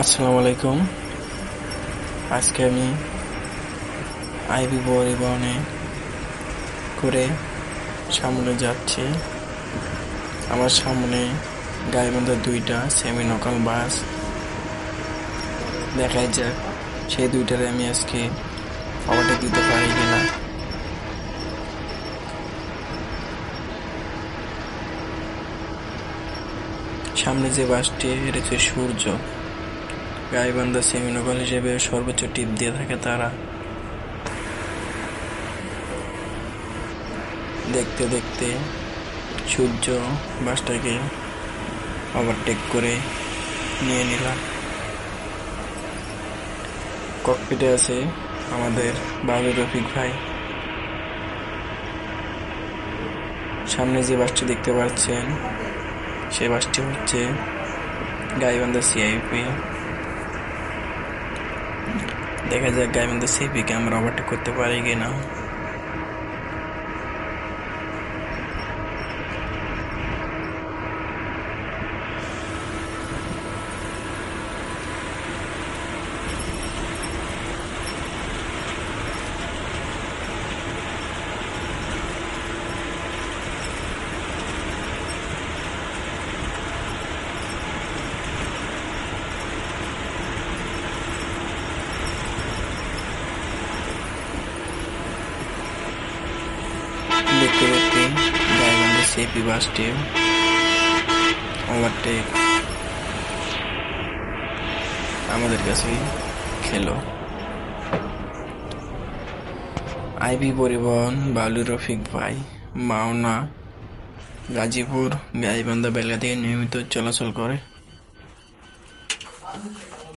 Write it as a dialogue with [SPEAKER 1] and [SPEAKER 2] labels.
[SPEAKER 1] আসসালামু আলাইকুম। আজকে আমি আইবি পরিবহনে করে সামনে যাচ্ছি। আমার সামনে গাইবান্ধা দুইটা সেমি লোকাল বাস। দেখা যাক সেই দুইটারে আমি আজকে ওভারটেক দিতে পারি কিনা। সামনে যে বাসটি এটা হচ্ছে সূর্য। গাইবান্ধা সেমি লোকাল হিসেবে সর্বোচ্চ টিপ দিয়ে থাকে তারা। দেখতে দেখতে সূর্য বাসটাকে ওভারটেক করে নিয়ে নিলাম। ককপিটে আছে আমাদের বাবুল রফিক ভাই। সামনে যে বাসটি দেখতে পাচ্ছেন সেই বাসটি হচ্ছে গাইবান্ধা সিআইপি। দেখা যাক গাইবান্ধা সিআইপি কে আমরা ওভারটেক করতে পারি কিনা। দেখতে দেখতে গাইবান্ধা সিআইপি বাসটি ওভারটেক আমাদের কাছে খেলো। আইবি পরিবহন বাবুল রফিক ভাই মাওনা গাজীপুর গাইবান্ধা বেলা থেকে নিয়মিত চলাচল করে।